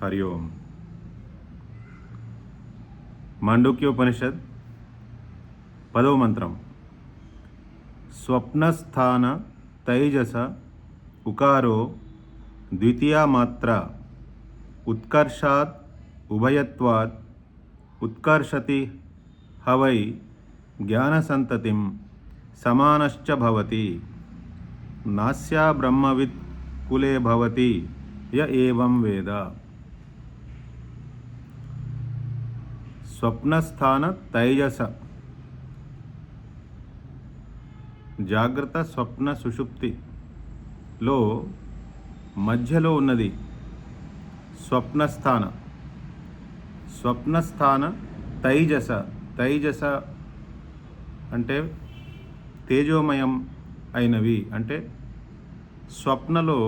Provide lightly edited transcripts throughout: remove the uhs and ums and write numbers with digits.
हरि ओम। मांडूक्योपनिषद 10వ మంత్రం। స్వప్నస్థాన తైజస ఉకారో ద్వితీయా మాత్ర ఉత్కర్షాత్ ఉభయత్వాత్ ఉత్కర్షతి హవై జ్ఞానసంతతిం సమానశ్చ భవతి నాస్యా బ్రహ్మవిత్ కులే భవతి య ఏవం వేద। స్వప్నస్థాన తైజస జాగ్రత్త స్వప్న సుషుప్తిలో మధ్యలో ఉన్నది స్వప్నస్థాన తైజస తైజస అంటే తేజోమయం అయినవి, అంటే స్వప్నలో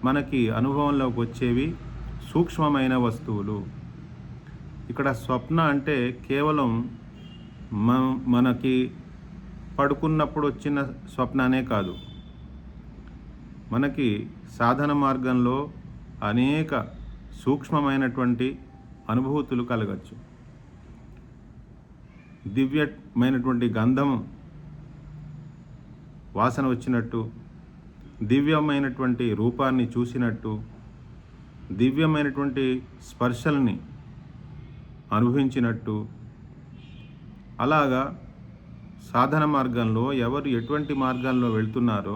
మనకి అనుభవంలోకి వచ్చేవి సూక్ష్మమైన వస్తువులు। ఇక్కడ స్వప్న అంటే కేవలం మనకి పడుకున్నప్పుడు వచ్చిన స్వప్ననే కాదు, మనకి సాధన మార్గంలో అనేక సూక్ష్మమైనటువంటి అనుభూతులు కలగచ్చు। దివ్యమైనటువంటి గంధం వాసన వచ్చినట్టు, దివ్యమైనటువంటి రూపాన్ని చూసినట్టు, దివ్యమైనటువంటి స్పర్శల్ని అనుభవించినట్టు, అలాగా సాధన మార్గంలో ఎవరు ఎటువంటి మార్గంలో వెళ్తున్నారో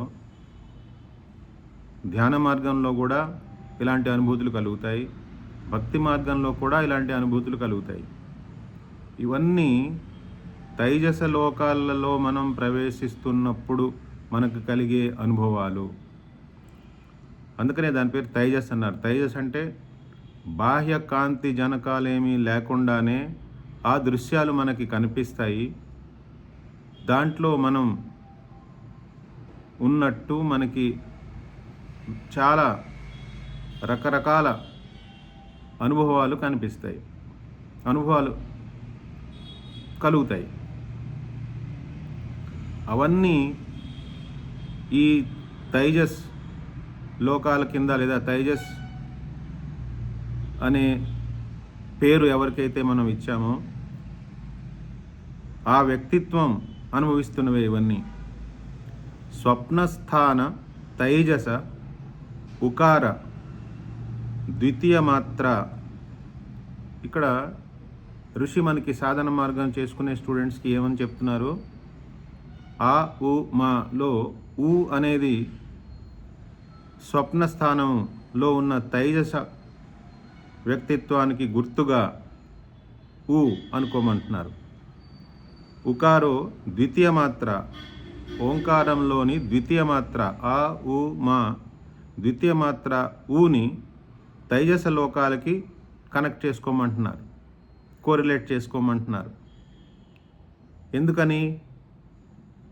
ధ్యాన మార్గంలో కూడా ఇలాంటి అనుభూతులు కలుగుతాయి, భక్తి మార్గంలో కూడా ఇలాంటి అనుభూతులు కలుగుతాయి। ఇవన్నీ తైజస లోకాలలో మనం ప్రవేశిస్తున్నప్పుడు మనకు కలిగే అనుభవాలు। అందుకనే దాని పేరు తైజస్ అన్నారు। తైజస్ అంటే బాహ్య కాంతి జనకాలేమీ లేకుండానే ఆ దృశ్యాలు మనకి కనిపిస్తాయి, దాంట్లో మనం ఉన్నట్టు మనకి చాలా రకరకాల అనుభవాలు కనిపిస్తాయి, అనుభవాలు కలుగుతాయి। అవన్నీ ఈ తైజస్ లోకాల కింద లేదా తైజస్ అనే పేరు ఎవరికైతే మనం ఇచ్చామో ఆ వ్యక్తిత్వం అనుభవిస్తున్నవే ఇవన్నీ। స్వప్నస్థాన తైజస ఉకార ద్వితీయ మాత్ర। ఇక్కడ ఋషి మనకి సాధన మార్గం చేసుకునే స్టూడెంట్స్కి ఏమని చెప్తున్నారు, ఆ ఉ మాలో ఊ అనేది స్వప్న స్థానంలో ఉన్న తైజస వ్యక్తిత్వానికి గుర్తుగా ఊ అనుకోమంటున్నారు। ఉకారో ద్వితీయ మాత్ర, ఓంకారంలోని ద్వితీయ మాత్ర ఆ ఉ మా ద్వితీయ మాత్ర ఊని తైజస లోకాలకి కనెక్ట్ చేసుకోమంటున్నారు, కోరిలేట్ చేసుకోమంటున్నారు। ఎందుకని?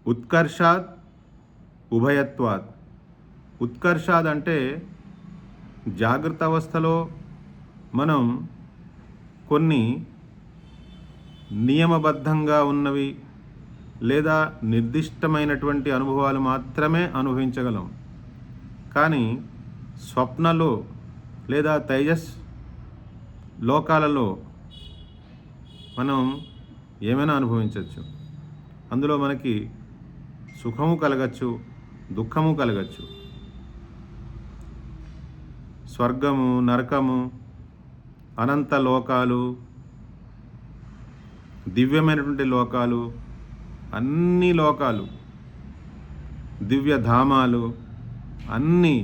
ఉత్కర్షాత్ ఉభయత్వాత్। ఉత్కర్షాద్ అంటే జాగ్రత్త అవస్థలో మనం కొన్ని నియమబద్ధంగా ఉన్నవి లేదా నిర్దిష్టమైనటువంటి అనుభవాలు మాత్రమే అనుభవించగలం, కానీ స్వప్నలో లేదా తైజస్ లోకాలలో మనం ఏమైనా అనుభవించవచ్చు। అందులో మనకి సుఖము కలగచ్చు, దుఃఖము కలగచ్చు, స్వర్గము, నరకము, అనంత లోకాలు, దివ్యమైనటువంటి లోకాలు, అన్ని లోకాలు, దివ్యధామాలు అన్నీ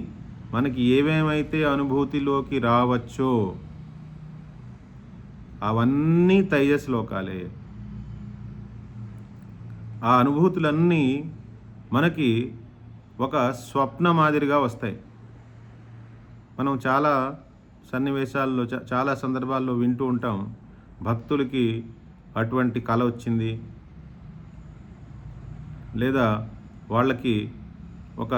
మనకి ఏవేమైతే అనుభూతిలోకి రావచ్చో అవన్నీ తైజస్ లోకాలే। ఆ అనుభూతులన్నీ మనకి ఒక స్వప్న మాదిరిగా వస్తాయి। మనం చాలా సన్నివేశాల్లో చాలా సందర్భాల్లో వింటూ ఉంటాం, భక్తులకి అటువంటి కల వచ్చింది, లేదా వాళ్ళకి ఒక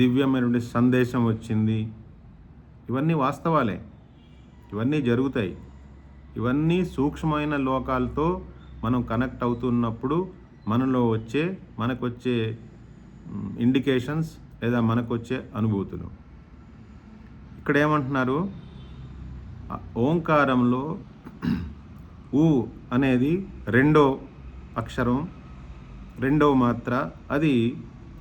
దివ్యమైనటువంటి సందేశం వచ్చింది। ఇవన్నీ వాస్తవాలే, ఇవన్నీ జరుగుతాయి। ఇవన్నీ సూక్ష్మమైన లోకాలతో మనం కనెక్ట్ అవుతున్నప్పుడు మనకు వచ్చే ఇండికేషన్స్ లేదా మనకు వచ్చే అనుభూతులు। ఇక్కడ ఏమంటున్నారు, ఓంకారంలో ఊ అనేది రెండో అక్షరం, రెండవ మాత్ర. అది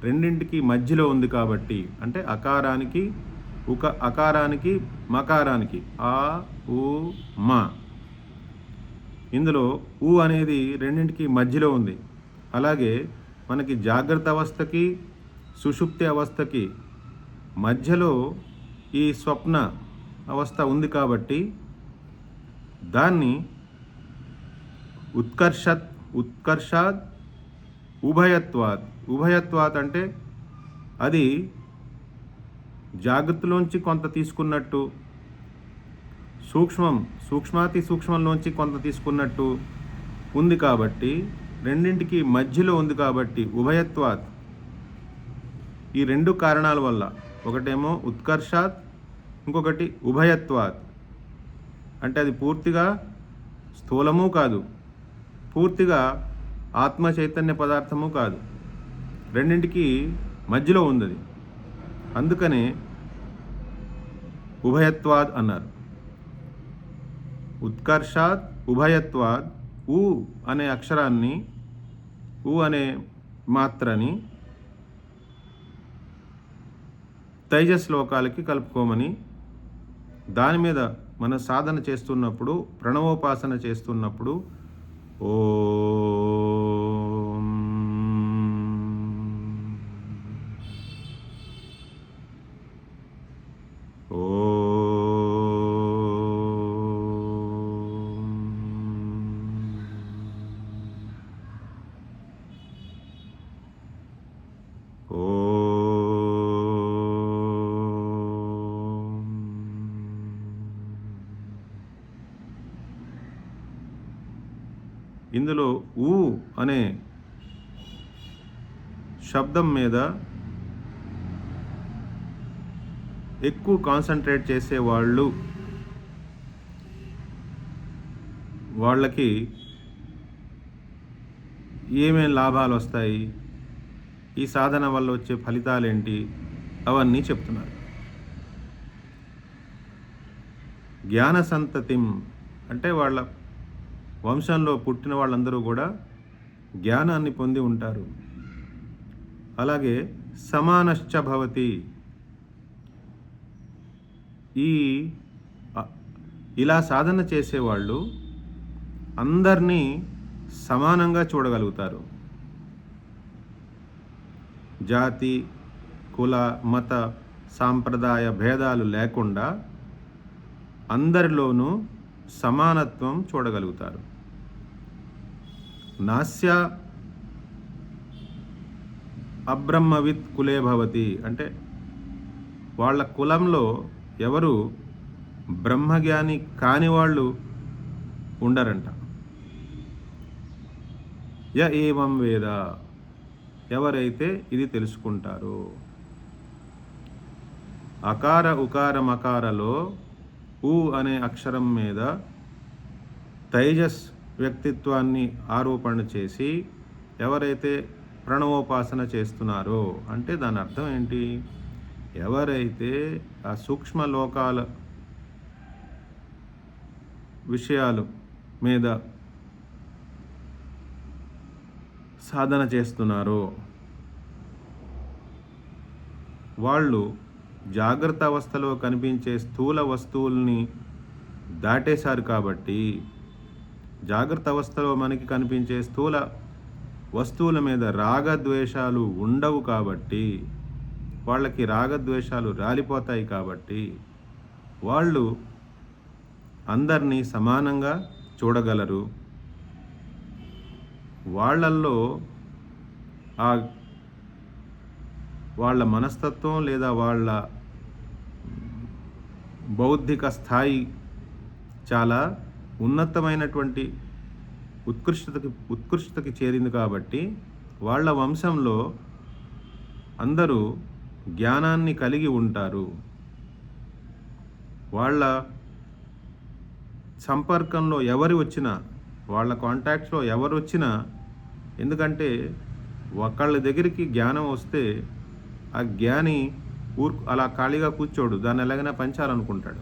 రెండింటికి మధ్యలో ఉంది కాబట్టి, అంటే అకారానికి అకారానికి మకారానికి ఆ ఊ మా, ఇందులో ఊ అనేది రెండింటికి మధ్యలో ఉంది. అలాగే మనకి జాగ్రత్త అవస్థకి సుషుప్తి అవస్థకి మధ్యలో ఈ స్వప్న అవస్థ ఉంది కాబట్టి దాన్ని ఉత్కర్షాత్ ఉభయత్వాత్ అంటే అది జాగ్రత్తలోంచి కొంత తీసుకున్నట్టు, సూక్ష్మాతి సూక్ష్మంలోంచి కొంత తీసుకున్నట్టు ఉంది కాబట్టి, రెండింటికి మధ్యలో ఉంది కాబట్టి ఉభయత్వాత్. ఈ రెండు కారణాల వల్ల, ఒకటేమో ఉత్కర్షాత్, ఇంకొకటి ఉభయత్వాత్. అంటే అది పూర్తిగా స్థూలము కాదు, పూర్తిగా ఆత్మ చైతన్య పదార్థము కాదు, రెండింటికి మధ్యలో ఉంది అది. అందుకనే ఉభయత్వాద్ అన్నారు. ఉత్కర్షాత్ ఉభయత్వాద్. ఊ అనే అక్షరాన్ని, ఊ అనే మాత్రని తైజశ్లోకాలకి కలుపుకోమని, దాని మీద మన సాధన చేస్తున్నప్పుడు, ప్రణవోపాసన చేస్తున్నప్పుడు ఓం ఇందులో ఊ అనే శబ్దం మీద ఎక్కువ కాన్సన్ట్రేట్ చేసేవాళ్ళు, వాళ్ళకి ఏమేం లాభాలు వస్తాయి, ఈ సాధన వల్ల వచ్చే ఫలితాలేంటి, అవన్నీ చెప్తున్నారు. జ్ఞాన సంతతిం అంటే వాళ్ళ వంశంలో పుట్టిన వాళ్ళందరూ కూడా జ్ఞానాన్ని పొంది ఉంటారు. అలాగే సమానశ్చ భవతి, ఇలా సాధన చేసేవాళ్ళు అందరినీ సమానంగా చూడగలుగుతారు. జాతి, కుల, మత, సాంప్రదాయ భేదాలు లేకుండా అందరిలోనూ సమానత్వం చూడగలుగుతారు. నాస్య అబ్రహ్మవిత్ కులే భవతి అంటే వాళ్ళ కులంలో ఎవరు బ్రహ్మజ్ఞాని కాని వాళ్ళు ఉండరంట. య ఏవం వేద, ఎవరైతే ఇది తెలుసుకుంటారో. అకార ఉకార మకారలో ఊ అనే అక్షరం మీద తైజస్ వ్యక్తిత్వాన్ని ఆరోపణ చేసి ఎవరైతే ప్రణవోపాసన చేస్తున్నారో, అంటే దాని అర్థం ఏంటి? ఎవరైతే ఆ సూక్ష్మ లోకాల విషయాలు మీద సాధన చేస్తున్నారో వాళ్ళు జాగ్రత్త అవస్థలో కనిపించే స్థూల వస్తువుల్ని దాటేశారు కాబట్టి, జాగ్రత్త అవస్థలో మనకి కనిపించే స్థూల వస్తువుల మీద రాగద్వేషాలు ఉండవు కాబట్టి, వాళ్ళకి రాగద్వేషాలు రాలిపోతాయి కాబట్టి వాళ్ళు అందరినీ సమానంగా చూడగలరు. వాళ్ళల్లో వాళ్ళ మనస్తత్వం లేదా వాళ్ళ బౌద్ధిక స్థాయి చాలా ఉన్నతమైనటువంటి ఉత్కృష్టతకి చేరింది కాబట్టి వాళ్ళ వంశంలో అందరూ జ్ఞానాన్ని కలిగి ఉంటారు. వాళ్ళ సంపర్కంలో ఎవరు వచ్చినా, వాళ్ళ కాంటాక్ట్స్లో ఎవరు వచ్చినా, ఎందుకంటే ఒకళ్ళ దగ్గరికి జ్ఞానం వస్తే ఆ జ్ఞాని అలా ఖాళీగా కూర్చోడు, దాన్ని ఎలాగైనా పంచాలనుకుంటాడు.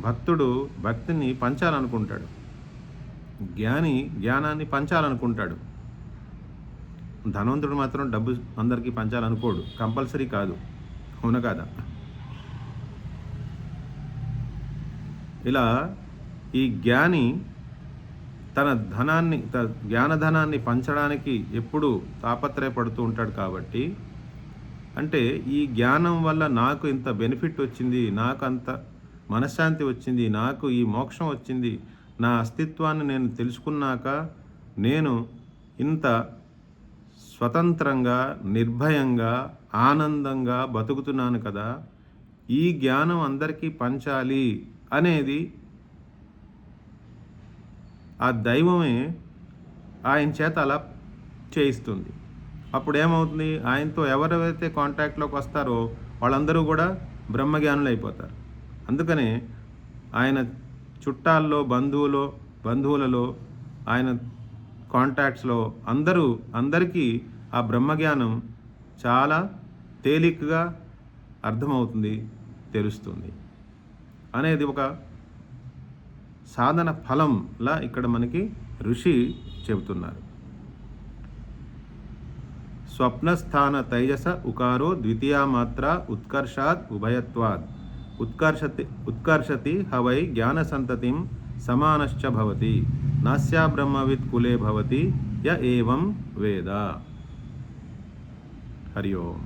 భక్తుడు భక్తిని పంచాలనుకుంటాడు, జ్ఞాని జ్ఞానాన్ని పంచాలనుకుంటాడు. ధనవంతుడు మాత్రం డబ్బు అందరికీ పంచాలనుకోడు, కంపల్సరీ కాదు, అవునా కాదా? ఇలా ఈ జ్ఞాని తన జ్ఞానధనాన్ని పంచడానికి ఎప్పుడూ తాపత్రయపడుతూ ఉంటాడు. కాబట్టి అంటే ఈ జ్ఞానం వల్ల నాకు ఇంత బెనిఫిట్ వచ్చింది, నాకు అంత మనశ్శాంతి వచ్చింది, నాకు ఈ మోక్షం వచ్చింది, నా అస్తిత్వాన్ని నేను తెలుసుకున్నాక నేను ఇంత స్వతంత్రంగా, నిర్భయంగా, ఆనందంగా బతుకుతున్నాను కదా, ఈ జ్ఞానం అందరికీ పంచాలి అనేది ఆ దైవమే ఆయన చేత అలా చేయిస్తుంది. అప్పుడు ఏమవుతుంది, ఆయనతో ఎవరెవరైతే కాంటాక్ట్లోకి వస్తారో వాళ్ళందరూ కూడా బ్రహ్మజ్ఞానులు అయిపోతారు. అందుకనే ఆయన చుట్టాల్లో, బంధువులలో, ఆయన కాంటాక్ట్స్లో అందరికీ ఆ బ్రహ్మజ్ఞానం చాలా తేలికగా అర్థమవుతుంది, తెలుస్తుంది అనేది ఒక సాధన ఫలంలా ఇక్కడ మనకి ఋషి చెబుతున్నారు. స్వప్నస్థాన తైజస ఉకారో ద్వితీయా మాత్ర ఉత్కర్షాత్ ఉభయత్వాద్ ఉత్కర్షతి హవై జ్ఞానసంతతిం సమానశ్చ భవతి నాస్యా బ్రహ్మవిత్ కులే భవతి య ఏవం వేద. హరి ఓం.